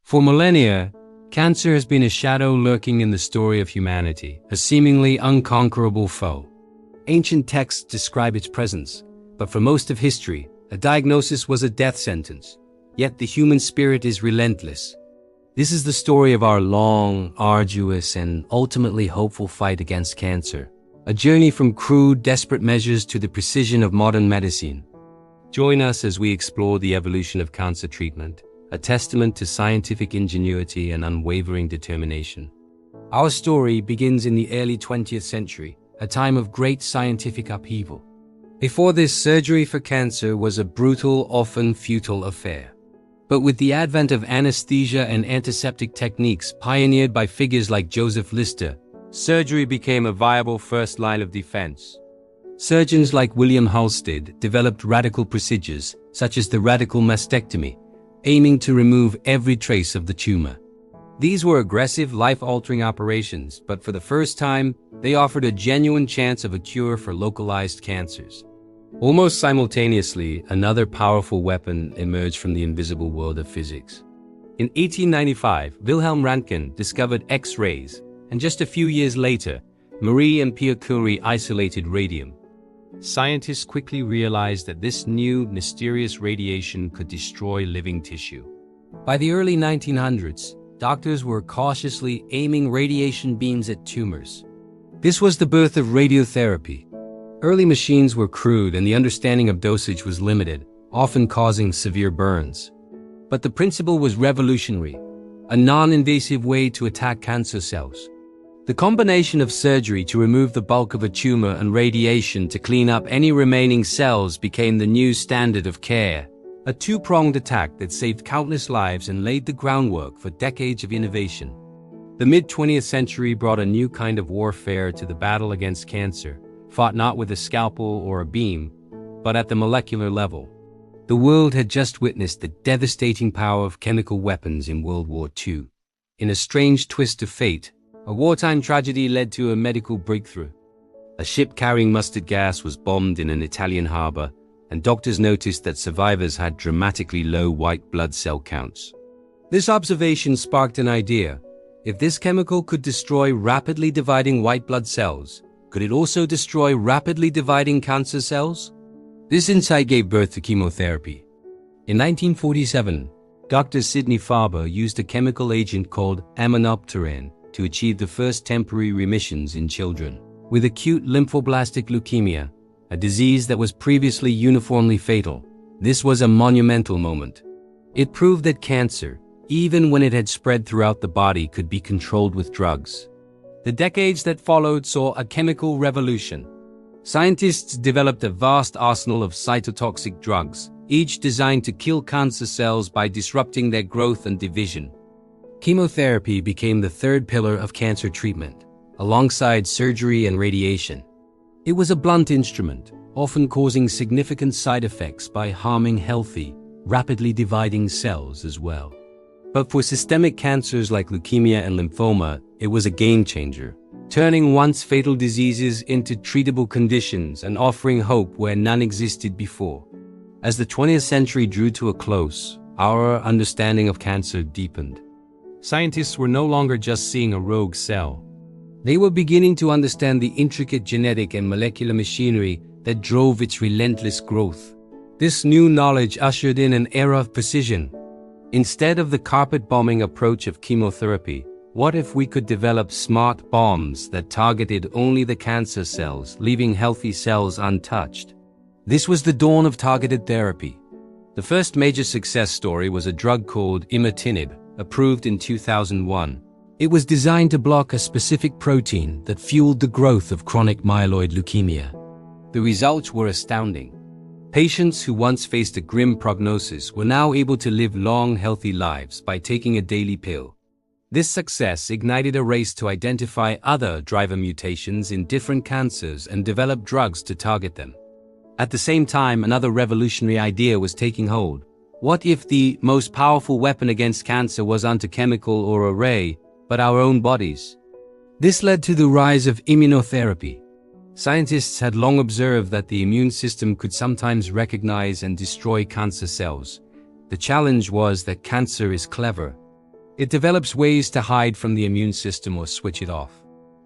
For millennia, cancer has been a shadow lurking in the story of humanity, a seemingly unconquerable foe. Ancient texts describe its presence, but for most of history, a diagnosis was a death sentence. Yet the human spirit is relentless. This is the story of our long, arduous, and ultimately hopeful fight against cancer. A journey from crude, desperate measures to the precision of modern medicine. Join us as we explore the evolution of cancer treatment, a testament to scientific ingenuity and unwavering determination. Our story begins in the early 20th century, a time of great scientific upheaval. Before this, surgery for cancer was a brutal, often futile affair. But with the advent of anesthesia and antiseptic techniques pioneered by figures like Joseph Lister, surgery became a viable first line of defense. Surgeons like William Halsted developed radical procedures, such as the radical mastectomy, aiming to remove every trace of the tumor. These were aggressive, life-altering operations, but for the first time, they offered a genuine chance of a cure for localized cancers. Almost simultaneously, another powerful weapon emerged from the invisible world of physics. In 1895, Wilhelm Röntgen discovered X-rays, and just a few years later, Marie and Pierre Curie isolated radium. Scientists quickly realized that this new, mysterious radiation could destroy living tissue. By the early 1900s, doctors were cautiously aiming radiation beams at tumors. This was the birth of radiotherapy. Early machines were crude and the understanding of dosage was limited, often causing severe burns. But the principle was revolutionary, a non-invasive way to attack cancer cells. The combination of surgery to remove the bulk of a tumor and radiation to clean up any remaining cells became the new standard of care. A two-pronged attack that saved countless lives and laid the groundwork for decades of innovation. The mid-20th century brought a new kind of warfare to the battle against cancer, fought not with a scalpel or a beam, but at the molecular level. The world had just witnessed the devastating power of chemical weapons in World War II. In a strange twist of fate, a wartime tragedy led to a medical breakthrough. A ship carrying mustard gas was bombed in an Italian harbor, and doctors noticed that survivors had dramatically low white blood cell counts. This observation sparked an idea. If this chemical could destroy rapidly dividing white blood cells, could it also destroy rapidly dividing cancer cells? This insight gave birth to chemotherapy. In 1947, Dr. Sidney Farber used a chemical agent called Immunotherapy to achieve the first temporary remissions in children with acute lymphoblastic leukemia, a disease that was previously uniformly fatal. This was a monumental moment. It proved that cancer, even when it had spread throughout the body, could be controlled with drugs. The decades that followed saw a chemical revolution. Scientists developed a vast arsenal of cytotoxic drugs, each designed to kill cancer cells by disrupting their growth and division. Chemotherapy became the third pillar of cancer treatment, alongside surgery and radiation. It was a blunt instrument, often causing significant side effects by harming healthy, rapidly dividing cells as well. But for systemic cancers like leukemia and lymphoma, it was a game changer, turning once fatal diseases into treatable conditions and offering hope where none existed before. As the 20th century drew to a close, our understanding of cancer deepened. Scientists were no longer just seeing a rogue cell. They were beginning to understand the intricate genetic and molecular machinery that drove its relentless growth. This new knowledge ushered in an era of precision. Instead of the carpet-bombing approach of chemotherapy, what if we could develop smart bombs that targeted only the cancer cells, leaving healthy cells untouched? This was the dawn of targeted therapy. The first major success story was a drug called imatinib, approved in 2001. It was designed to block a specific protein that fueled the growth of chronic myeloid leukemia. The results were astounding. Patients who once faced a grim prognosis were now able to live long, healthy lives by taking a daily pill. This success ignited a race to identify other driver mutations in different cancers and develop drugs to target them. At the same time, another revolutionary idea was taking hold. What if the most powerful weapon against cancer wasn't a chemical or a ray, but our own bodies? This led to the rise of immunotherapy. Scientists had long observed that the immune system could sometimes recognize and destroy cancer cells. The challenge was that cancer is clever. It develops ways to hide from the immune system or switch it off.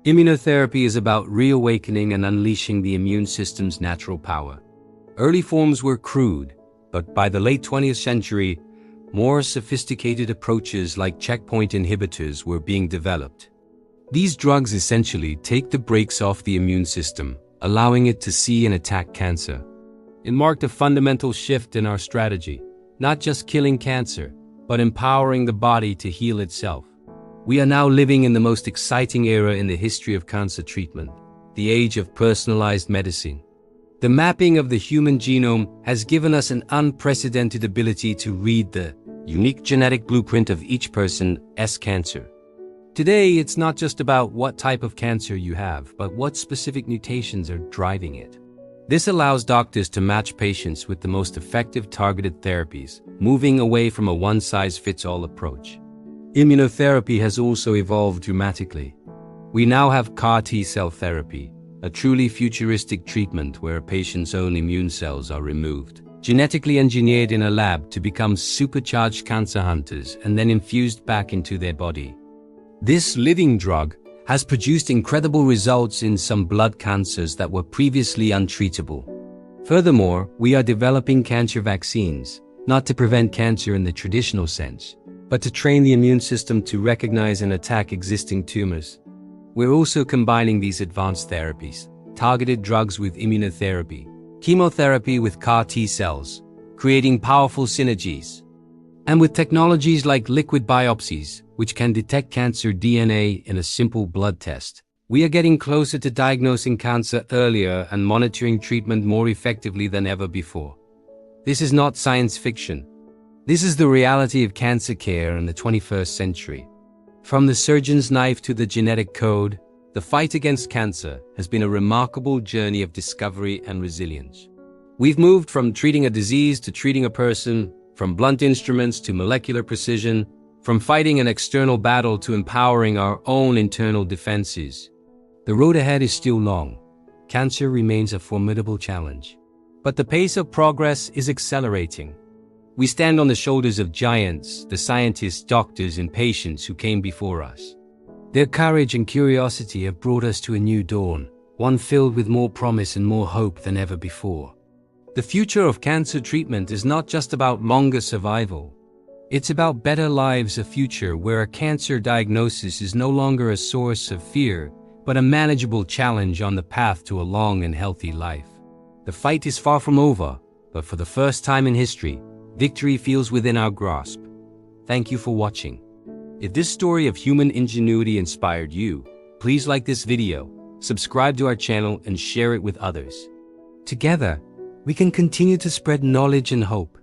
Immunotherapy is about reawakening and unleashing the immune system's natural power. Early forms were crude, but by the late 20th century, more sophisticated approaches like checkpoint inhibitors were being developed. These drugs essentially take the brakes off the immune system, allowing it to see and attack cancer. It marked a fundamental shift in our strategy, not just killing cancer, but empowering the body to heal itself. We are now living in the most exciting era in the history of cancer treatment, the age of personalized medicine. The mapping of the human genome has given us an unprecedented ability to read the unique genetic blueprint of each person's cancer. Today, it's not just about what type of cancer you have, but what specific mutations are driving it. This allows doctors to match patients with the most effective targeted therapies, moving away from a one-size-fits-all approach. Immunotherapy has also evolved dramatically. We now have CAR T-cell therapy, a truly futuristic treatment where a patient's own immune cells are removed, genetically engineered in a lab to become supercharged cancer hunters and then infused back into their body. This living drug has produced incredible results in some blood cancers that were previously untreatable. Furthermore, we are developing cancer vaccines, not to prevent cancer in the traditional sense, but to train the immune system to recognize and attack existing tumors. We're also combining these advanced therapies, targeted drugs with immunotherapy, chemotherapy with CAR T cells, creating powerful synergies. And with technologies like liquid biopsies, which can detect cancer DNA in a simple blood test, we are getting closer to diagnosing cancer earlier and monitoring treatment more effectively than ever before. This is not science fiction. This is the reality of cancer care in the 21st century. From the surgeon's knife to the genetic code, the fight against cancer has been a remarkable journey of discovery and resilience. We've moved from treating a disease to treating a person, from blunt instruments to molecular precision, from fighting an external battle to empowering our own internal defenses. The road ahead is still long. Cancer remains a formidable challenge. But the pace of progress is accelerating. We stand on the shoulders of giants, the scientists, doctors, and patients who came before us. Their courage and curiosity have brought us to a new dawn, one filled with more promise and more hope than ever before. The future of cancer treatment is not just about longer survival. It's about better lives, a future where a cancer diagnosis is no longer a source of fear, but a manageable challenge on the path to a long and healthy life. The fight is far from over, but for the first time in history, victory feels within our grasp. Thank you for watching. If this story of human ingenuity inspired you, please like this video, subscribe to our channel, and share it with others. Together, we can continue to spread knowledge and hope.